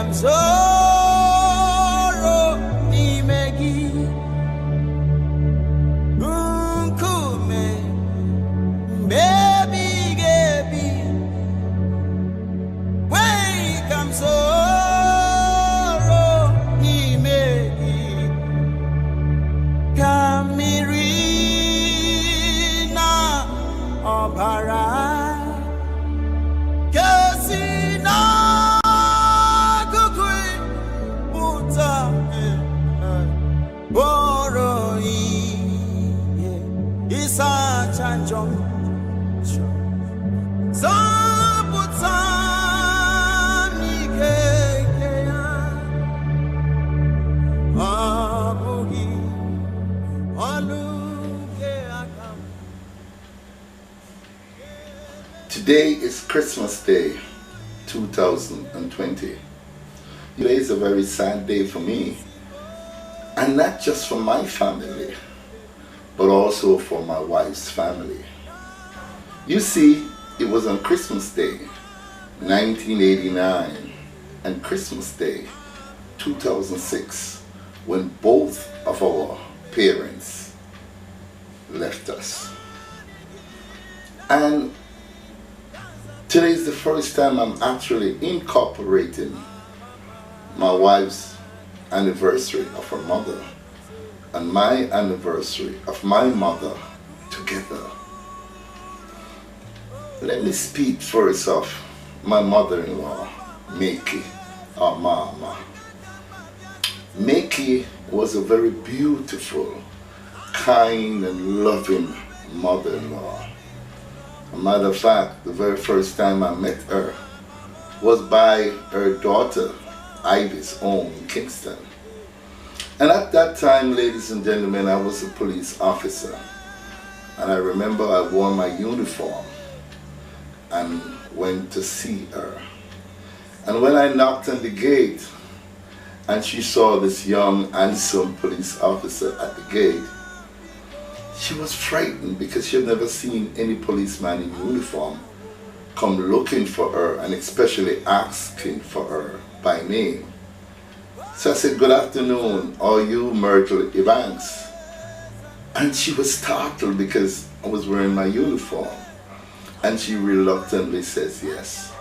comes sorrow, Imegi, Unkume, baby, baby, wake comes sorrow, Imegi, Kamirina, Obara. Today is Christmas Day 2020. Today is a very sad day for me, and not just for my family, but also for my wife's family. You see, it was on Christmas Day 1989 and Christmas Day 2006 when both of our parents left us. And today is the first time I'm actually incorporating my wife's anniversary of her mother and my anniversary of my mother together. Let me speak first of my mother-in-law, Micky, or Momma. Micky was a very beautiful, kind and loving mother-in-law. As a matter of fact, the very first time I met her was by her daughter, Ivy's home in Kingston. And at that time, ladies and gentlemen, I was a police officer. And I remember I wore my uniform and went to see her. And when I knocked on the gate and she saw this young, handsome police officer at the gate, she was frightened because she had never seen any policeman in uniform come looking for her and especially asking for her by name. So I said, "Good afternoon, are you Myrtle Evans?" And she was startled because I was wearing my uniform. And she reluctantly says yes.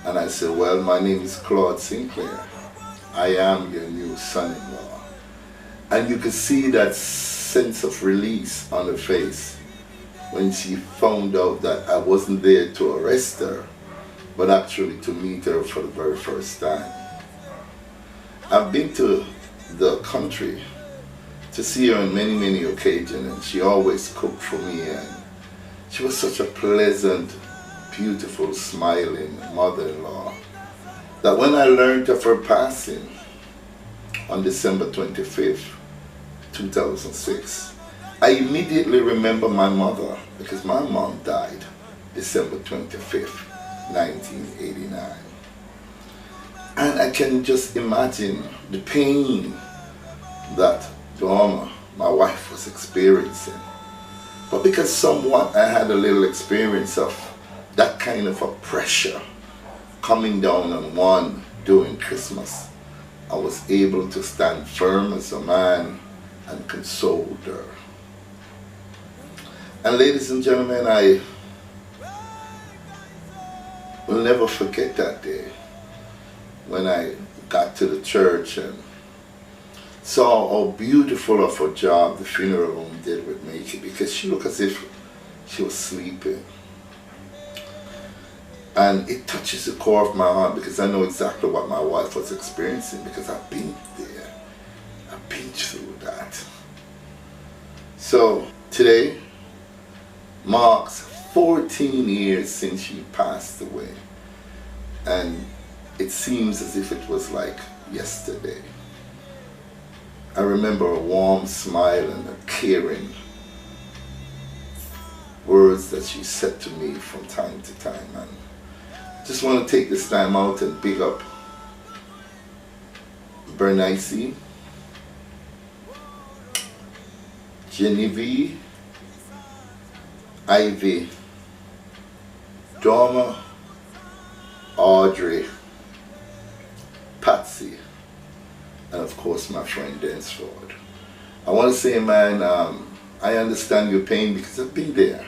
And I said, "Well, my name is Claude Sinclair. I am your new son-in-law." And you could see that sense of release on her face when she found out that I wasn't there to arrest her, but actually to meet her for the very first time. I've been to the country to see her on many, many occasions, and she always cooked for me, and she was such a pleasant, beautiful, smiling mother-in-law that when I learned of her passing on December 25th, 2006, I immediately remember my mother because my mom died December 25th, 1989. And I can just imagine the pain that Momma, my wife, was experiencing. But because somewhat I had a little experience of that kind of a pressure coming down on one during Christmas, I was able to stand firm as a man and console her. And ladies and gentlemen, I will never forget that day when I got to the church and saw how beautiful of a job the funeral home did with Makie, because she looked as if she was sleeping. And it touches the core of my heart because I know exactly what my wife was experiencing because I've been there. I've been through that. So today marks 14 years since she passed away. And it seems as if it was like yesterday. I remember a warm smile and a caring words that she said to me from time to time. And I just want to take this time out and big up Bernice, Genevieve, Ivy, Dorma, Audrey, my friend Densford. I want to say, man, I understand your pain because I've been there.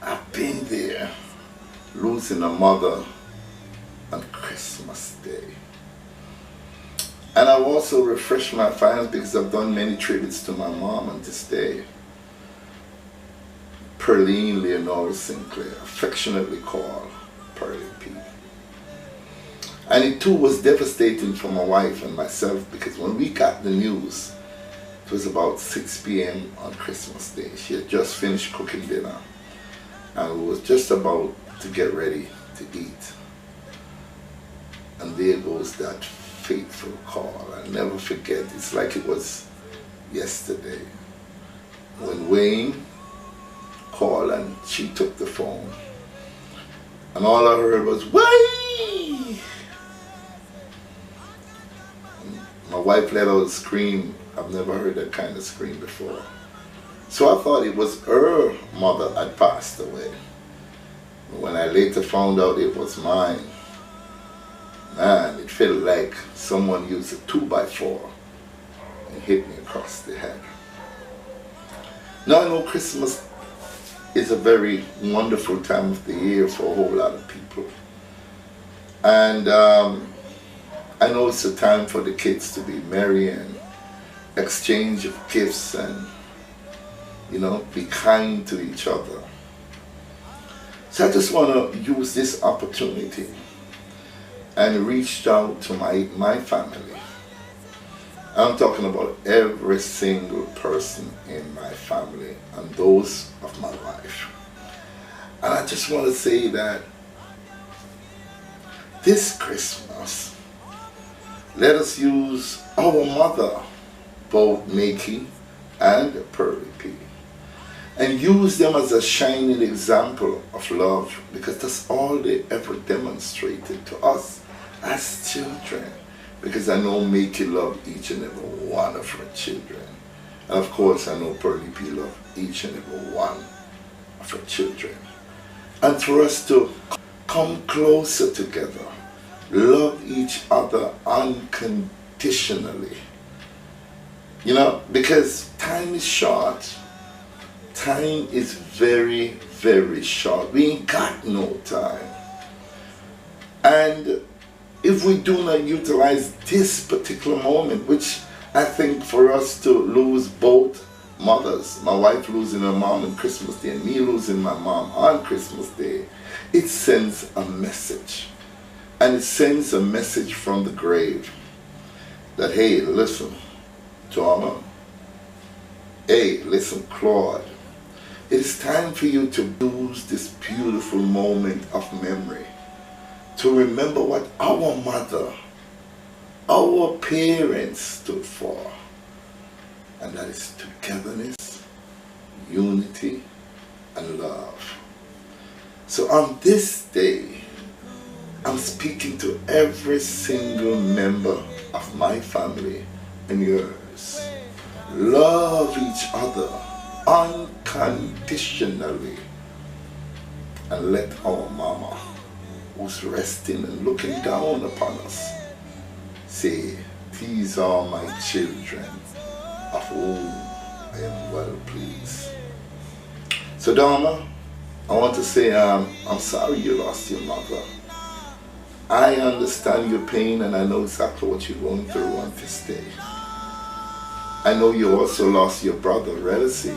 I've been there, losing a mother on Christmas Day. And I've also refreshed my files because I've done many tributes to my mom on this day. Pearline Leonora Sinclair, affectionately called Pearly P. And it too was devastating for my wife and myself because when we got the news, it was about 6 p.m. on Christmas Day. She had just finished cooking dinner and we was just about to get ready to eat. And there goes that fateful call. I'll never forget, it's like it was yesterday. When Wayne called and she took the phone. And all I heard was, "Wayne!" My wife let out a scream. I've never heard that kind of scream before. So I thought it was her mother had passed away. When I later found out it was mine, man, it felt like someone used a 2x4 and hit me across the head. Now I know Christmas is a very wonderful time of the year for a whole lot of people. And I know it's a time for the kids to be merry and exchange of gifts and, you know, be kind to each other. So I just want to use this opportunity and reach out to my family. I'm talking about every single person in my family and those of my life. And I just want to say that this Christmas, let us use our mother, both Makie and Pearly P, and use them as a shining example of love because that's all they ever demonstrated to us as children. Because I know Makie loved each and every one of her children. And of course I know Pearly P loved each and every one of her children. And for us to come closer together, love each other unconditionally. You know, because time is short. Time is very, very short. We ain't got no time. And if we do not utilize this particular moment, which I think for us to lose both mothers, my wife losing her mom on Christmas Day and me losing my mom on Christmas Day, it sends a message. And it sends a message from the grave that, hey, listen, Donna. Hey, listen, Claude. It is time for you to use this beautiful moment of memory to remember what our mother, our parents stood for. And that is togetherness, unity, and love. So on this day, I'm speaking to every single member of my family and yours. Love each other unconditionally. And let our mama, who's resting and looking down upon us, say, these are my children, of whom I am well pleased. So Dharma, I want to say I'm sorry you lost your mother. I understand your pain and I know exactly what you're going through on this day. I know you also lost your brother, Relisi,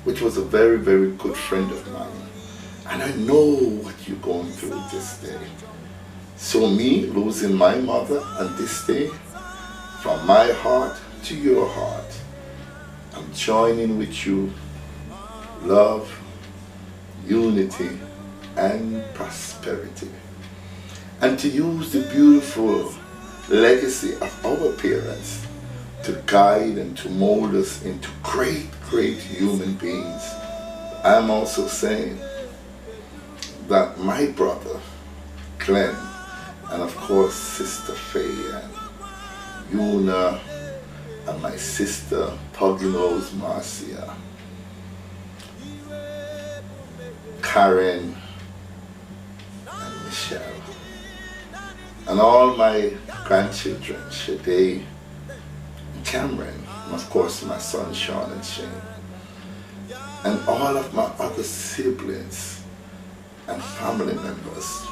which was a very, very good friend of mine. And I know what you're going through this day. So me losing my mother on this day, from my heart to your heart, I'm joining with you. Love, unity, and prosperity. And to use the beautiful legacy of our parents to guide and to mold us into great, great human beings. I'm also saying that my brother, Glenn, and of course Sister Faye and Yuna, and my sister Puggy-Nose Marcia, Karen, and Michelle, and all my grandchildren, Shade, Cameron, and of course my son Sean and Shane, and all of my other siblings and family members.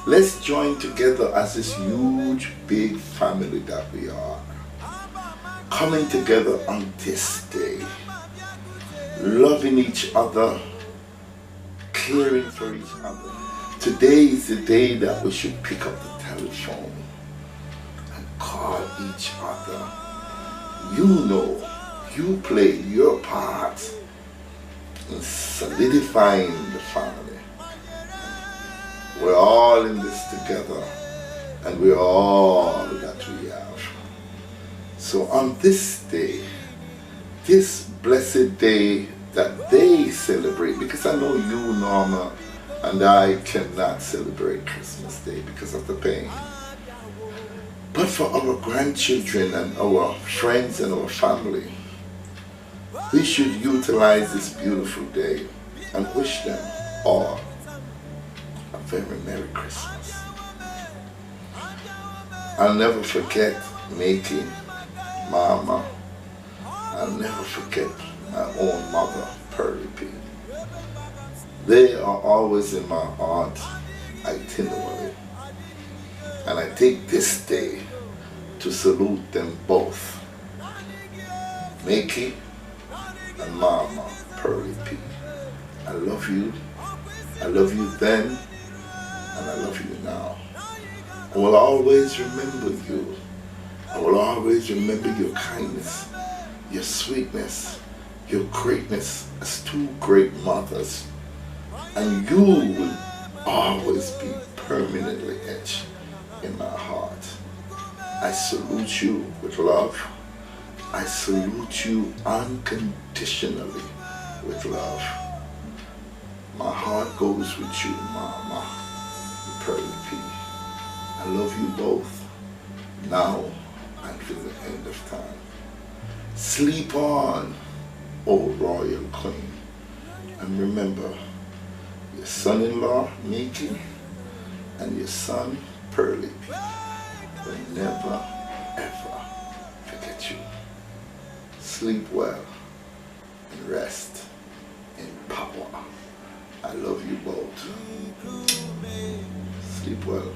Let's join together as this huge, big family that we are, coming together on this day, loving each other, caring for each other. Today is the day that we should pick up the telephone and call each other. You know, you played your part in solidifying the family. We're all in this together, and we're all that we have. So on this day, this blessed day that they celebrate, because I know you, Norma, and I cannot celebrate Christmas Day because of the pain. But for our grandchildren and our friends and our family, we should utilize this beautiful day and wish them all a very Merry Christmas. I'll never forget Makie, Momma. I'll never forget my own mother, Pearly P. They are always in my heart itinerary. And I take this day to salute them both, Makie and Momma, Pearly P. I love you. I love you then, and I love you now. I will always remember you. I will always remember your kindness, your sweetness, your greatness as two great mothers. And you will always be permanently etched in my heart. I salute you with love. I salute you unconditionally with love. My heart goes with you, Momma and Pearly P. I love you both, now and to the end of time. Sleep on, O royal queen, and remember, your son-in-law, Micky, and your son, Pearly P, will never, ever forget you. Sleep well and rest in power. I love you both. Sleep well.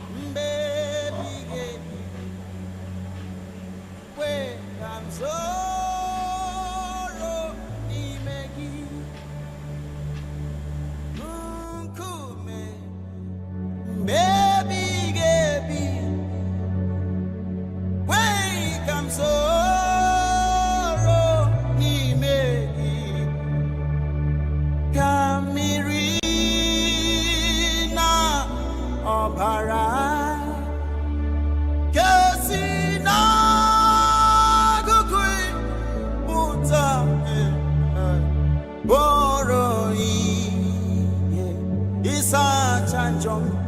Isa chanjom